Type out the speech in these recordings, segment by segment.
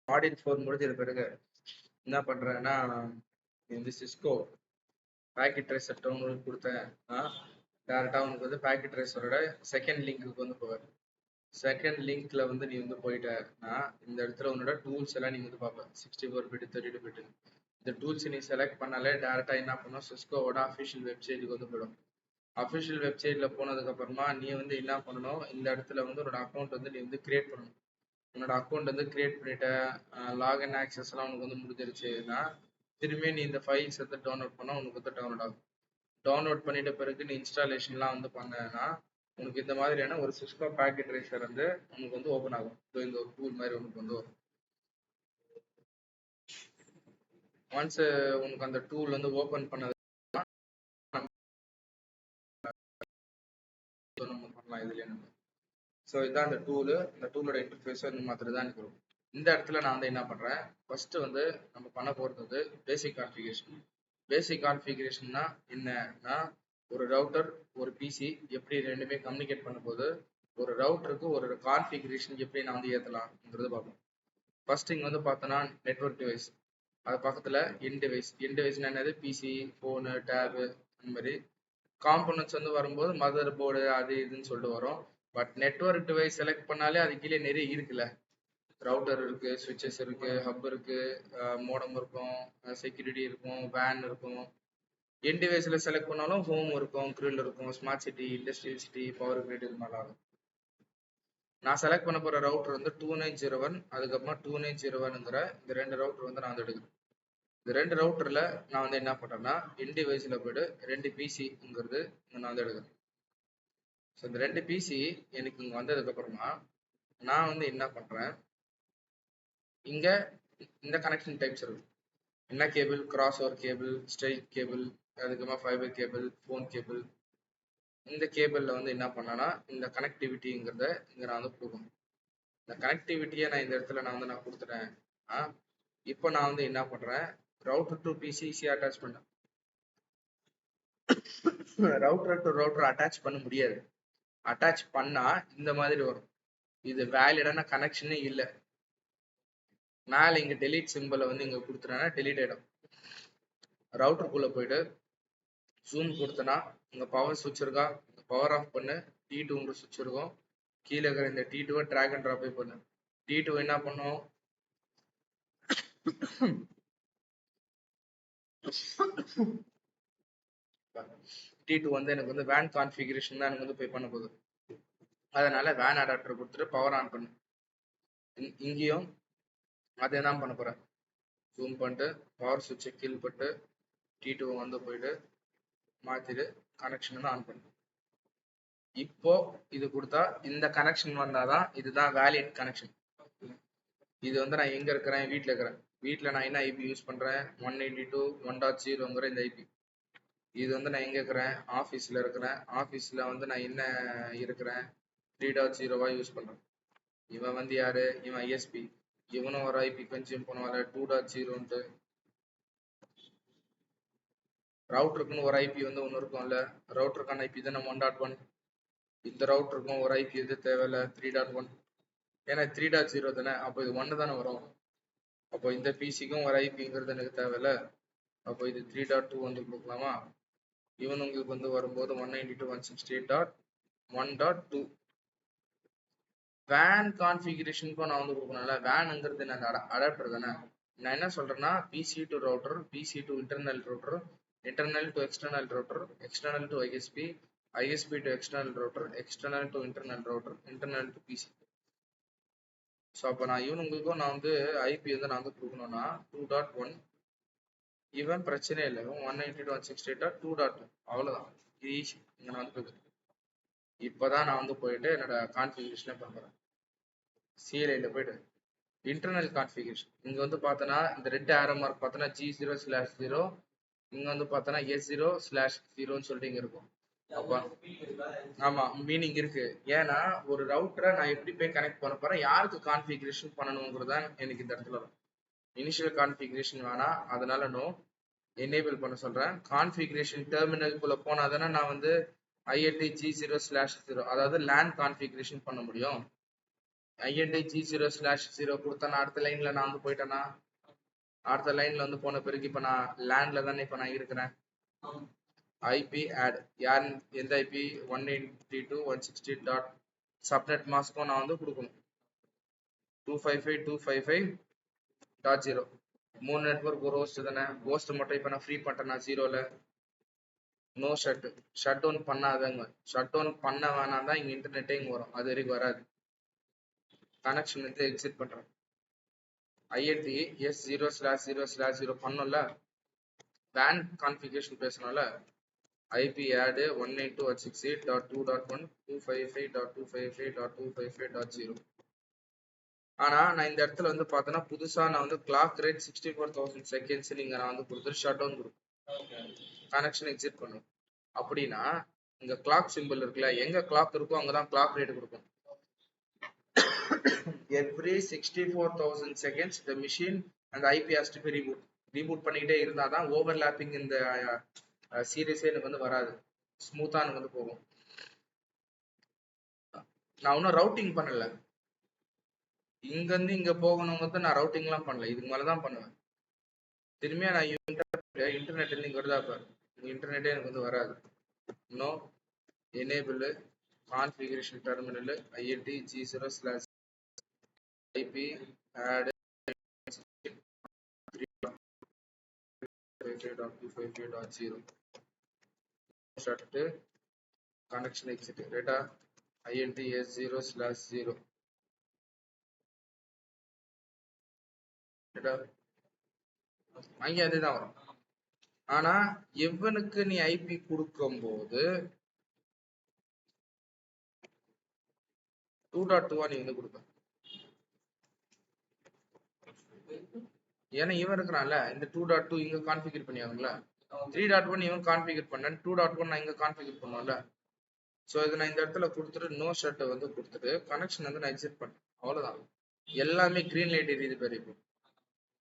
Module 4 முடிஞ்சது பிறகு என்ன பண்றேன்னா இந்த சிஸ்கோ பேக்கெட் ட்ரேசர் டவுன்லோட் கொடுத்தேன். டேரக்டா உனக்கு வந்து பேக்கெட் ட்ரேசரோட செகண்ட் லிங்க்கு வந்து போவேன். செகண்ட் லிங்க்ல வந்து நீ வந்து போயிட்டனா இந்த இடத்துல உன்னோட டூல்ஸ் எல்லாம் நீ வந்து பார்ப்ப. 64 பிட் 32 பிட் இந்த டூல்ஸ் நீ செலக்ட் பண்ணாலே டேரக்டா என்ன பண்ணும், சிஸ்கோவோட அஃபிஷியல் வெப்சைட்டுக்கு வந்து போயிடும். அஃபிஷியல் வெப்சைட்ல போனதுக்கு அப்புறமா நீ வந்து என்ன பண்ணணும், இந்த இடத்துல வந்து உன்னோட அக்கௌண்ட் வந்து நீ வந்து கிரியேட் பண்ணணும். உன்னோட அக்கௌண்ட் வந்து கிரியேட் பண்ணிட்ட, லாகின் ஆக்சஸ் எல்லாம் உனக்கு வந்து முடிஞ்சிருச்சுன்னா திரும்பி நீ இந்த ஃபைல்ஸ் வந்து டவுன்லோட் பண்ணா உனக்கு வந்து டவுன்லோட் ஆகும். டவுன்லோட் பண்ணிட்ட பிறகு நீ இன்ஸ்டாலேஷன்லாம் வந்து பண்ணனா உனக்கு இந்த மாதிரியான ஒரு சிஸ்கோ பேக்கெட் ட்ரேசர் வந்து உனக்கு வந்து ஓப்பன் ஆகும். இந்த ஒரு டூல் மாதிரி உனக்கு வந்து வரும். ஒன்ஸ் உனக்கு அந்த டூல் வந்து ஓப்பன் பண்ணது நம்ம பண்ணலாம் இதுல. ஸோ இதான் அந்த டூலு. இந்த டூலோட இன்டர்ஃபேஸ் இந்த மாதிரி தான் இருக்கும். இந்த இடத்துல நான் வந்து என்ன பண்றேன், ஃபர்ஸ்ட் வந்து நம்ம பண்ண போறது வந்து பேசிக் கான்ஃபிகரேஷன். பேசிக் கான்ஃபிகரேஷன்னா என்னன்னா, ஒரு ரவுட்டர் ஒரு பிசி எப்படி ரெண்டுமே கம்யூனிகேட் பண்ணும்போது ஒரு ரவுட்டருக்கு ஒரு கான்ஃபிகரேஷன் எப்படி நான் வந்து ஏற்றலாம்ங்கிறது பார்ப்போம். ஃபர்ஸ்ட் இங்கே வந்து பார்த்தோன்னா நெட்ஒர்க் டிவைஸ், அது பக்கத்தில் இன் டிவைஸ். இன் டிவைஸ்னா என்னது, பிசி, ஃபோனு, டேபு, அந்த மாதிரி காம்போனன்ட்ஸ் வந்து வரும்போது மதர் போர்டு அது இதுன்னு சொல்லிட்டு வரும். பட் நெட்ஒர்க் டிவைஸ் செலக்ட் பண்ணாலே அது கீழே நிறைய இருக்குல்ல. ரவுட்டர் இருக்கு, சுவிட்சஸ் இருக்கு, ஹப் இருக்கு, மோடம் இருக்கும், செக்யூரிட்டி இருக்கும், வேன் இருக்கும். என் டிவைஸ்ல செலக்ட் பண்ணாலும் ஹோம் இருக்கும், கிரில் இருக்கும், smart city, industrial city, power grid இது மாதிரி. நான் செலக்ட் பண்ண போற ரவுட்டர் வந்து 2901, அதுக்கப்புறமா 2901ங்கிற இந்த ரெண்டு ரவுட்டர் வந்து நான் வந்து எடுக்கிறேன். இந்த ரெண்டு ரவுட்டர்ல நான் வந்து என்ன பண்றேன்னா என் டிவைஸ்ல போயிட்டு ரெண்டு பிசிங்கிறது நான் வந்து எடுக்கிறேன். ஸோ இந்த ரெண்டு பிசி எனக்கு இங்க வந்ததுக்கு அப்புறமா நான் வந்து என்ன பண்றேன், இங்க இந்த கனெக்ஷன் டைப்ஸ் இருக்கு. என்ன cable, cross over cable, straight cable, அதுக்கப்புறமா ஃபைபர் கேபிள், ஃபோன் கேபிள். இந்த கேபிள்ல வந்து என்ன பண்ணனா இந்த கனெக்டிவிட்டிங்கிறத இங்க நான் வந்து கொடுக்கணும். இந்த கனெக்டிவிட்டியை நான் இந்த இடத்துல நான் வந்து கொடுத்துட்டேன். இப்போ நான் வந்து என்ன பண்றேன், ரவுட்டர் டு பிசி அட்டாச் பண்ணேன். ரவுட்டர் டு ரவுட்டர் அட்டாச் பண்ண முடியாது. அட்டாச் பண்ணா இந்த மாதிரி வரும், இது வேலிடான கனெக்ஷனே இல்லை. மேல இங்க டெலீட் சிம்பிளை வந்து இங்க கொடுத்துட்டேன்னா டெலீட் ஆயிடும். ரவுட்டருக்குள்ள போயிட்டு ஜூம் கொடுத்தனா இங்க பவர் சுவிட்ச் இருக்கா, பவர் ஆஃப் பண்ணு. T2ங்கிற சுவிட்ச் இருக்கும், கீழே இருக்கிற இந்த T2வை ட்ராக் அண்ட் ட்ராப் பண்ணு. T2 என்ன பண்ணும், T2 வந்து எனக்கு வந்து வேன் கான்ஃபிகரேஷன் தான் எனக்கு வந்து போய் பண்ண போகுது. அதனால வேன் அடாப்டர் கொடுத்துட்டு பவர் ஆன் பண்ணு. இங்கேயும் அதே தான் பண்ண போறேன். ஜூம் பண்ணிட்டு பவர் சுவிட்சை கீழ் பட்டு T2 வந்து போயிட்டு மாத்திட்டு கனெக்ஷன் வந்து ஆன் பண்ணு. இப்போ இது கொடுத்தா இந்த கனெக்ஷன் வந்தாதான் இதுதான் வேலிட் கனெக்ஷன். இது வந்து நான் எங்க இருக்கிறேன், வீட்டில் இருக்கிறேன். வீட்டில் நான் என்ன ஐபி யூஸ் பண்றேன், 192.1.0ங்கிற இந்த ஐபி. இது வந்து நான் எங்க இருக்கிறேன், ஆஃபீஸில் இருக்கிறேன். ஆஃபீஸில் வந்து நான் என்ன இருக்கிறேன், 3.0வா யூஸ் பண்றேன். இவன் வந்து யாரு, இவன் ஐஎஸ்பி. இவனும் ஒரு ஐபி கன்சியூம் பண்ணுவாங்க 2.0ன்ட்டு. ரவுட்டருக்குன்னு ஒரு ஐபி வந்து ஒன்று இருக்கும்ல, ரவுட்டருக்கான ஐபி தானே 1.1. இந்த ரவுட்டருக்கும் ஒரு ஐபி எது தேவையில்ல 3.1. ஏன்னா 3.0 தானே, அப்போ இது 1 தானே வரும். அப்போ இந்த பிசிக்கும் ஒரு ஐபிங்கிறது எனக்கு தேவையில்ல. அப்போ இது 3.2 வந்து கொடுக்கலாமா. இவன் உங்களுக்கு வந்து வரும்போது 192.168.1.2. வேன் கான்ஃபிகரேஷனுக்கும் நான் வந்து கொடுக்கணும்ல. வேனுங்கிறது எனக்கு அடாப்டர் தானே. நான் என்ன சொல்றேன்னா PC to router, PC to internal router, internal to external router, external to ISP, ISP to external router, external to internal router, internal to PC. So அப்போ நான் இவனுங்களுக்கும் நான் வந்து ஐபி வந்து நான் வந்து கொடுக்கணும்னா 2.1. இவன் பிரச்சனை இல்லை, 192.168.2.2. அவ்வளோதான், இது ஈஸி. இங்கே நான் வந்து இப்போதான் நான் வந்து போயிட்டு என்னோட கான்ஃபிகரேஷனே பண்ணுறேன். சிஎல்ஐல போயிட்டு இன்டர்னல் கான்ஃபிகரேஷன் இங்கே வந்து பார்த்தோன்னா இந்த ரெட் ஆரோ மார்க் பார்த்தோன்னா G0/0, இங்கே வந்து பார்த்தோன்னா S0/0ன்னு சொல்லிட்டு இங்கே இருக்கும். அப்போ ஆமா மீனிங் இருக்கு. ஏன்னா ஒரு ரவுட்டரை நான் எப்படி போய் கனெக்ட் பண்ண போறேன், யாருக்கு கான்ஃபிகரேஷன் பண்ணணுங்கிறது தான் எனக்கு இந்த இடத்துல வரும். இனிஷியல் கான்ஃபிகரேஷன் வேணாம், அதனால நோ, எனேபிள் பண்ண சொல்றேன். கான்ஃபிகரேஷன் டெர்மினலுக்குள்ள போனா தானே நான் வந்து ILT G0/0 அதாவது லேன் கான்ஃபிகரேஷன் பண்ண முடியும். ஐஎன்டி G0/0 கொடுத்தா நான் அடுத்த லைன்ல நான் வந்து போயிட்டேன்னா அடுத்த லைன்ல வந்து போன பிறகு இப்ப நான் லேண்ட்ல தானே இப்ப நான் இருக்கிறேன். ஐபி ஆட் யார் எந்த ஐபி 192.168. சப்நெட் மாஸ்க்கும் நான் வந்து கொடுக்கணும் 255.255.0. 3 நெட்வொர்க் ஒரு ஹோஸ்ட் தானே. ஹோஸ்ட் மட்டும் இப்ப நான் ஃப்ரீ பண்ணிட்டேன் ஜீரோல. நோ ஷட் டவுன் பண்ணாதங்க. ஷட் டவுன் பண்ண வேணாம் தான் இங்க இன்டர்நெட்டே இங்க வரும், அது வரைக்கும் வராது. கனெக்ஷன் வந்து எக்ஸிட் பண்றேன். ஐஎன்டி S0/0/0 பண்ணோம்ல, WAN கான்ஃபிகரேஷன் பேசணும்ல, ஐபி ஆட் 192.168.255.255.255.0. ஆனா நான் இந்த இடத்துல வந்து பார்த்தேன்னா புதுசா நான் வந்து கிளாக் ரேட் 64,000 செகண்ட்ஸ் நீங்க நான் வந்து கொடுத்துட்டு ஷட் டவுன் கொடுக்கும், கனெக்ஷன் எக்ஸிட் பண்ணும். அப்படின்னா இங்க கிளாக் சிம்பிள் இருக்குல்ல, எங்க கிளாக் இருக்கோ அங்கதான் கிளாக் ரேட் கொடுக்கும். every 64,000 seconds the machine and the IP has to be reboot பண்ணிக்கிட்டே இருந்தாதான் ஓவர்லாப்பிங் இந்த சீரியஸே எனக்கு வந்து வராது, ஸ்மூத்தா எனக்கு வந்து போகும். நான் இன்னும் ரவுட்டிங் பண்ணல, இங்க இருந்து இங்க போகணுங்கிறது நான் ரவுட்டிங் எல்லாம் பண்ணல, இதுக்கு மேலதான் பண்ணுவேன். திரும்பியா நான் இன்டர்நெட் இங்க வருதா, பாரு இன்டர்நெட்டே எனக்கு வந்து வராது. இன்னும் enable configuration terminal INT G0/IP add 3.55.255.0 shut connection exit data INT S0/0 data அங்கே அதுதான் வரும். ஆனா எவனுக்கு நீ ஐபி கொடுக்கும் போது 2.2 நீ வந்து கொடுப்ப, ஏன்னா இவன் இருக்கிறான்ல இந்த 2.2 இங்க கான்ஃபிகர் பண்ணியாங்களா, 3.1 இவன் கான்ஃபிகர் பண்ண 2.1 நான் இங்க கான்ஃபிகர் பண்ணுவேன்ல. ஸோ இதை நான் இந்த இடத்துல கொடுத்துட்டு நோ ஷர்ட்டை வந்து கொடுத்துட்டு கனெக்ஷன் வந்து நான் எக்ஸிட் பண்ணேன், அவ்வளவுதான். எல்லாமே கிரீன் லைட் எரியுது பேர் இப்போ,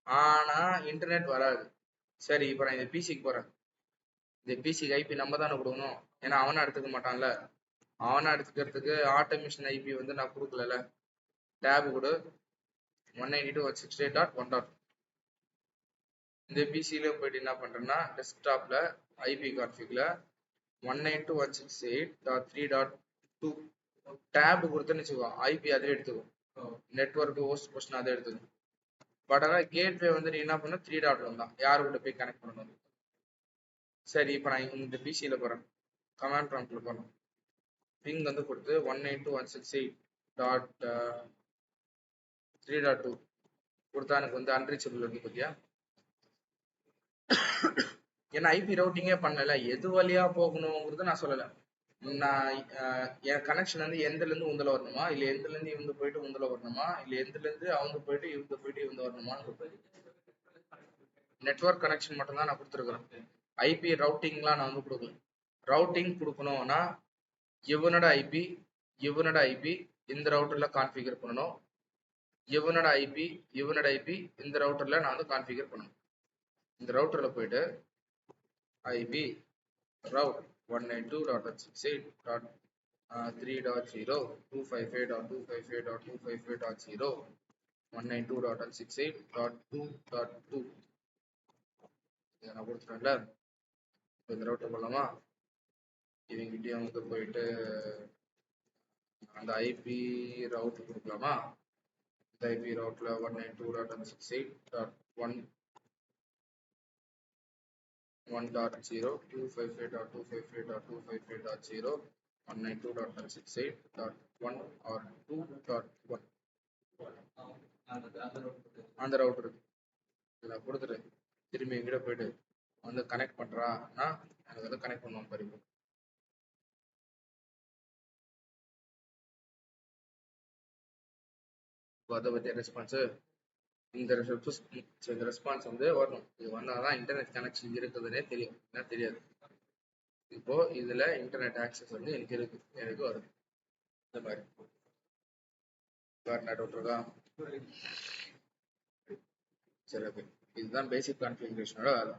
ஆனா இன்டர்நெட் வராது. சரி இப்போ நான் இந்த பிசிக்கு போறேன், இந்த பிசிக்கு ஐபி நம்ம தானே கொடுக்கணும், ஏன்னா அவனா எடுத்துக்க மாட்டான்ல. அவனா எடுத்துக்கிறதுக்கு ஆட்டோமேஷன் ஐபி வந்து நான் கொடுக்கல, டேப் கொடு 192.168.1. இந்த பிசில போயிட்டு என்ன பண்றேன்னா டெஸ்க்டாப்ல ஐபி கான்ஃபிக்ல 192.168.3.2 டேப் கொடுத்தேன்னு வச்சுக்கோ, ஐபி அதே எடுத்துக்கும், நெட்வொர்க் ஹோஸ்ட் போர்ஷன் அதை எடுத்துக்கும். பட் ஆனால் கேட்வே வந்து நீ என்ன பண்ண 3.1 தான், யாரு கூட போய் கனெக்ட் பண்ணணும். சரி இப்போ நான் இந்த பிசியில போறேன், கமாண்ட் ப்ராம்ப்ட்ல போறேன், பிங் வந்து கொடுத்து 192.168.3.2 கொடுத்தா எனக்கு வந்து அன்ரீச்சபிள் இருக்கு பத்தியா. ஏன்னா ஐபி ரவுட்டிங்கே பண்ணல, எது வழியா போகணுங்கிறது நான் சொல்லல. நான் என் கனெக்ஷன் வந்து எந்தல இருந்து உந்தல வரணுமா, இல்ல எந்தல இருந்து இவங்க போயிட்டு உந்தல வரணுமா, இல்ல எந்தல இருந்து அவங்க போயிட்டு இவங்க வரணுமா, நெட்வொர்க் கனெக்ஷன் மட்டும் தான் நான் கொடுத்துருக்கிறேன். ஐபி ரவுட்டிங்லாம் நான் வந்து கொடுக்கல. ரவுட்டிங் கொடுக்கணும்னா இவனோட ஐபி இந்த ரவுட்டர்ல கான்ஃபிகர் பண்ணணும், இவனோட ஐபி இந்த ரவுட்டர்ல நான் வந்து கான்ஃபிகர் பண்ணணும். இந்த ரவுட்டர்ல போயிட்டு ஐபி route 192.168.3.0 255.255.255.0 192.168.2.2 இதை நான் கொடுத்துட்டேன்ல. இந்த ரவுட்டர் போடலாமா, இவங்கிட்டயும் வந்து போயிட்டு அந்த ஐபி ரவுட் கொடுக்கலாமா. இந்த ஐபி ரவுட்ல 192.168.1.0 255.255.255.0 192.168.1 or 2.1 அந்த ரவுட்டர் இதில் கொடுத்துட்டு திரும்பி எங்கிட்ட போயிட்டு வந்து கனெக்ட் பண்றான்னா எனக்கு வந்து கனெக்ட் பண்ணுவான் பாரு. இப்போ அதை பற்றிய ரெஸ்பான்ஸு இந்த ரெஸ்பான்ஸ் வந்து வரணும். இது வந்தாதான் இன்டர்நெட் கனெக்ஷன் இருக்குதுன்னே தெரியும், என்ன தெரியாது. இப்போ இதுல இன்டர்நெட் ஆக்சஸ் வந்து எனக்கு வருது இந்த மாதிரி. வேற டவுட் இருக்கா? சரி, ஓகே. இதுதான் பேசிக் கான்ஃபிகரேஷனோட வேலை.